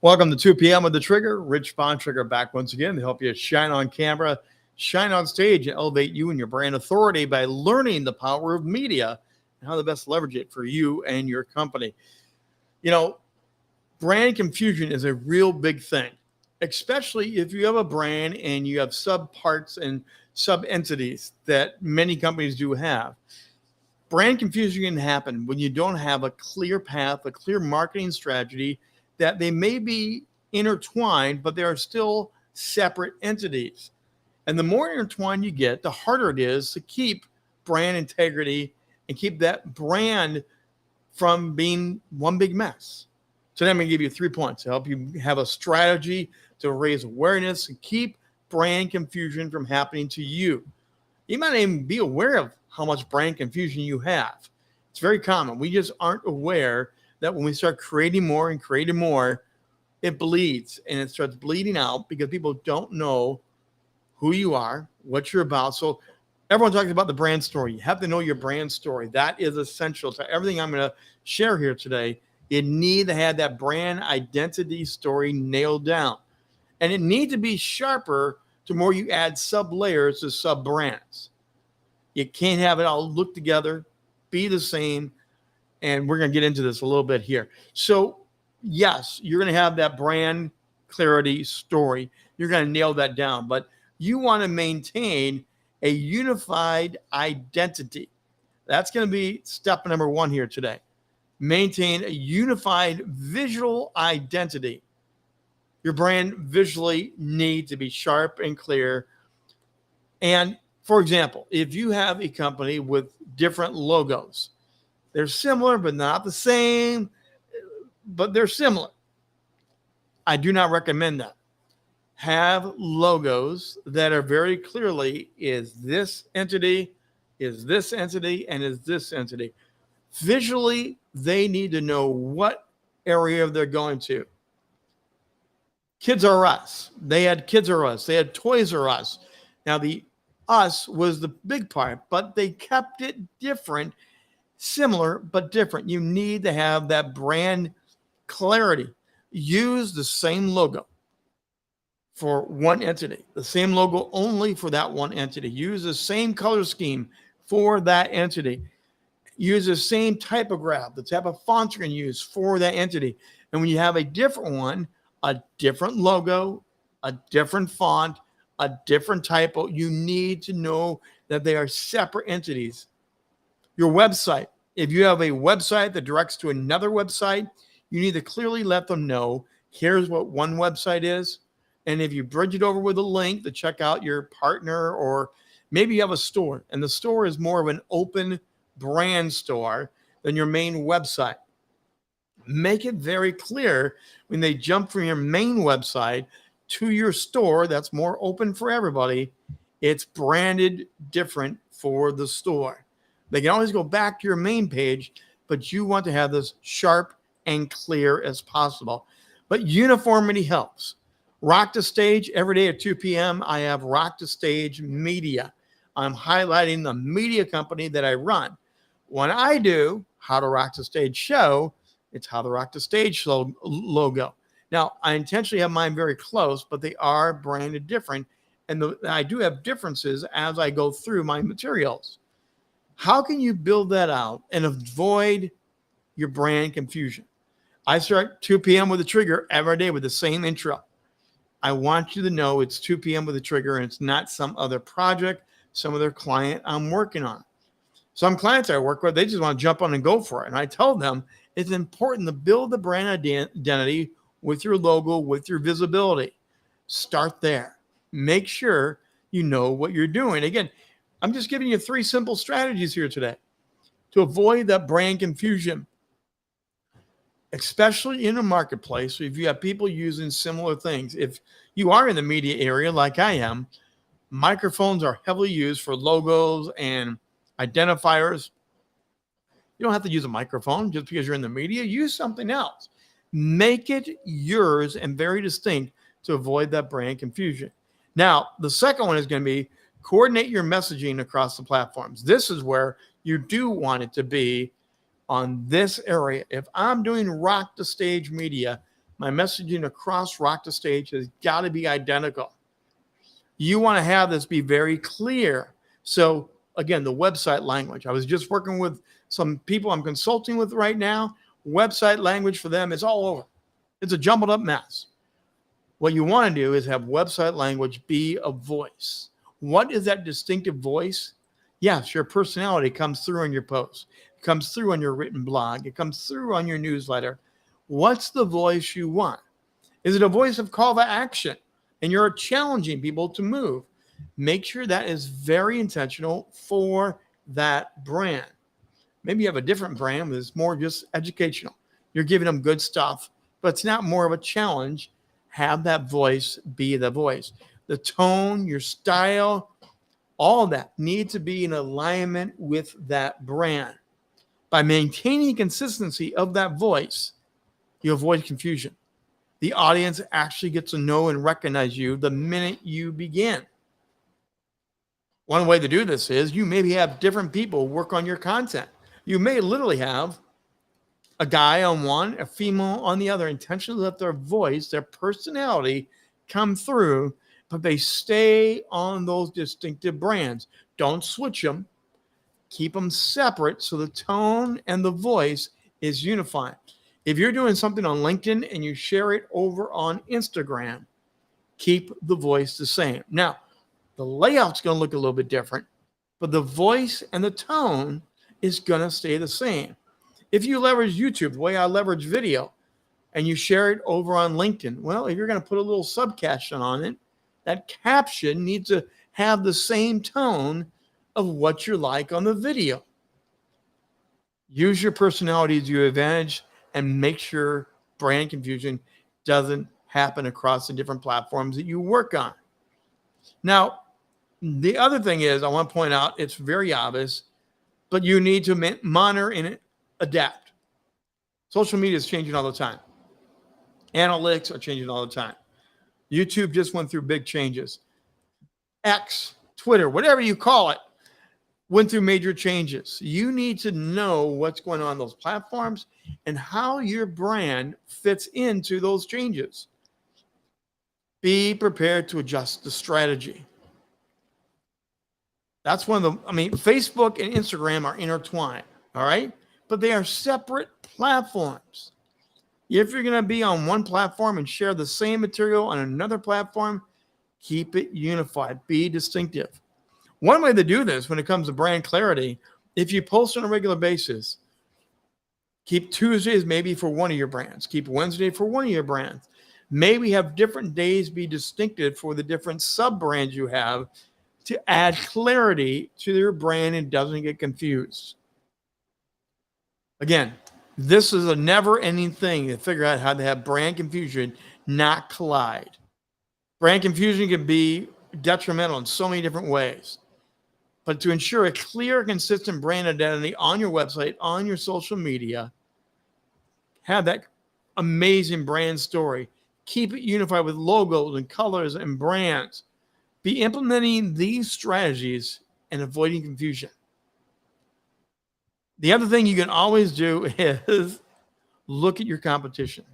Welcome to 2 p.m. with the Trigger. Rich Bontrager back once again to help you shine on camera, shine on stage, and elevate you and your brand authority by learning the power of media and how to best leverage it for you and your company. You know, brand confusion is a real big thing, especially if you have a brand and you have sub parts and sub entities that many companies do have. Brand confusion can happen when you don't have a clear path, a clear marketing strategy, that they may be intertwined, but they are still separate entities. And the more intertwined you get, the harder it is to keep brand integrity and keep that brand from being one big mess. Today, I'm going to give you 3 points to help you have a strategy to raise awareness and keep brand confusion from happening to you. You might even be aware of how much brand confusion you have. It's very common. We just aren't aware that when we start creating more and creating more, it bleeds and it starts bleeding out because people don't know who you are, what you're about. So everyone talks about the brand story. You have to know your brand story. That is essential to everything I'm going to share here today. You need to have that brand identity story nailed down. And it needs to be sharper the more you add sub layers to sub brands. You can't have it all look together, be the same. And we're going to get into this a little bit here. So yes, you're going to have that brand clarity story. You're going to nail that down, but you want to maintain a unified identity. That's going to be step number 1 here today. Maintain a unified visual identity. Your brand visually needs to be sharp and clear. And for example, if you have a company with different logos, they're similar, but not the same, but they're similar, I do not recommend that. Have logos that are very clearly is this entity, and is this entity. Visually, they need to know what area they're going to. Kids R Us. They had Kids R Us. They had Toys R Us. Now, the us was the big part, but they kept it different. Similar, but different. You need to have that brand clarity. Use the same logo for one entity, the same logo only for that one entity. Use the same color scheme for that entity. Use the same typograph, the type of font you're going to use for that entity. And when you have a different one, a different logo, a different font, a different typo, you need to know that they are separate entities. Your website. If you have a website that directs to another website, you need to clearly let them know, here's what one website is. And if you bridge it over with a link to check out your partner, or maybe you have a store, and the store is more of an open brand store than your main website. Make it very clear when they jump from your main website to your store that's more open for everybody, it's branded different for the store. They can always go back to your main page, but you want to have this sharp and clear as possible. But uniformity helps. Rock the Stage every day at 2 p.m. I have Rock the Stage Media. I'm highlighting the media company that I run. When I do How to Rock the Stage show, it's How to Rock the Stage logo. Now, I intentionally have mine very close, but they are branded different. And I do have differences as I go through my materials. How can you build that out and avoid your brand confusion? I start 2 p.m. with the Trigger every day with the same intro. I want you to know it's 2 p.m. with the Trigger, and it's not some other project, some other client I'm working on. Some clients I work with, they just want to jump on and go for it. And I tell them it's important to build the brand identity with your logo, with your visibility. Start there. Make sure you know what you're doing. Again, I'm just giving you 3 simple strategies here today to avoid that brand confusion, especially in a marketplace. If you have people using similar things, if you are in the media area like I am, microphones are heavily used for logos and identifiers. You don't have to use a microphone just because you're in the media. Use something else. Make it yours and very distinct to avoid that brand confusion. Now, the second one is going to be coordinate your messaging across the platforms. This is where you do want it to be on this area. If I'm doing Rock the Stage Media, My messaging across Rock the Stage has got to be identical. You want to have this be very clear. So again, the website language. I was just working with some people I'm consulting with right now. Website language for them is all over. It's a jumbled up mess. What you want to do is have website language be a voice. What is that distinctive voice? Yes, your personality comes through on your posts. It comes through on your written blog. It comes through on your newsletter. What's the voice you want? Is it a voice of call to action? And you're challenging people to move. Make sure that is very intentional for that brand. Maybe you have a different brand that's more just educational. You're giving them good stuff, but it's not more of a challenge. Have that voice be the voice. The tone, your style, all of that needs to be in alignment with that brand. By maintaining consistency of that voice, you avoid confusion. The audience actually gets to know and recognize you the minute you begin. One way to do this is you maybe have different people work on your content. You may literally have a guy on one, a female on the other, intentionally let their voice, their personality come through, but they stay on those distinctive brands. Don't switch them. Keep them separate so the tone and the voice is unified. If you're doing something on LinkedIn and you share it over on Instagram, keep the voice the same. Now, the layout's going to look a little bit different, but the voice and the tone is going to stay the same. If you leverage YouTube the way I leverage video and you share it over on LinkedIn, well, if you're going to put a little subcaption on it, that caption needs to have the same tone of what you're like on the video. Use your personality to your advantage and make sure brand confusion doesn't happen across the different platforms that you work on. Now, the other thing is, I want to point out, it's very obvious, but you need to monitor and adapt. Social media is changing all the time. Analytics are changing all the time. YouTube just went through big changes. X, Twitter, whatever you call it, went through major changes. You need to know what's going on those platforms and how your brand fits into those changes. Be prepared to adjust the strategy. That's one of the, Facebook and Instagram are intertwined, all right? But they are separate platforms. If you're going to be on one platform and share the same material on another platform, keep it unified. Be distinctive. One way to do this when it comes to brand clarity, if you post on a regular basis, keep Tuesdays maybe for one of your brands. Keep Wednesday for one of your brands. Maybe have different days be distinctive for the different sub-brands you have to add clarity to your brand and doesn't get confused. Again, this is a never-ending thing to figure out how to have brand confusion not collide. Brand confusion can be detrimental in so many different ways. But to ensure a clear, consistent brand identity on your website, on your social media, have that amazing brand story. Keep it unified with logos and colors and brands. Be implementing these strategies and avoiding confusion. The other thing you can always do is look at your competition.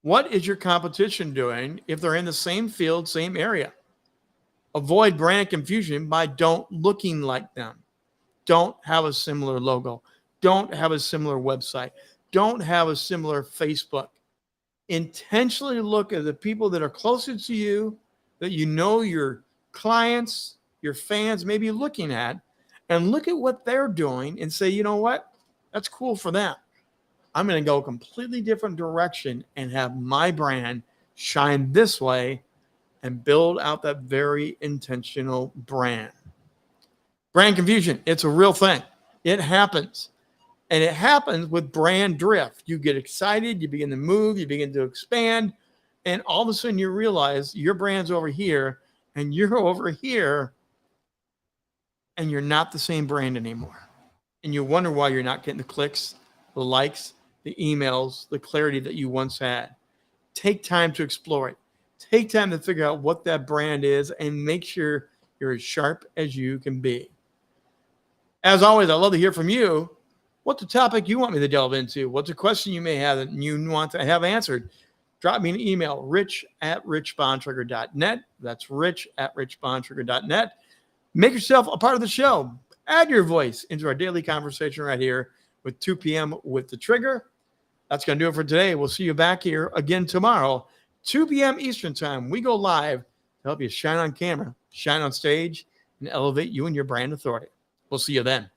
What is your competition doing if they're in the same field, same area? Avoid brand confusion by don't looking like them. Don't have a similar logo. Don't have a similar website. Don't have a similar Facebook. Intentionally look at the people that are closer to you, that you know your clients, your fans may be looking at, and look at what they're doing and say, you know what? That's cool for them. I'm going to go a completely different direction and have my brand shine this way and build out that very intentional brand. Brand confusion, it's a real thing. It happens. And it happens with brand drift. You get excited, you begin to move, you begin to expand, and all of a sudden you realize your brand's over here and you're over here, and you're not the same brand anymore. And you wonder why you're not getting the clicks, the likes, the emails, the clarity that you once had. Take time to explore it. Take time to figure out what that brand is and make sure you're as sharp as you can be. As always, I'd love to hear from you. What's the topic you want me to delve into? What's a question you may have that you want to have answered? drop me an email, rich@richbontrager.net. That's rich@richbontrager.net. Make yourself a part of the show. Add your voice into our daily conversation right here with 2 p.m. with The Trigger. That's going to do it for today. We'll see you back here again tomorrow, 2 p.m. Eastern Time. We go live to help you shine on camera, shine on stage, and elevate you and your brand authority. We'll see you then.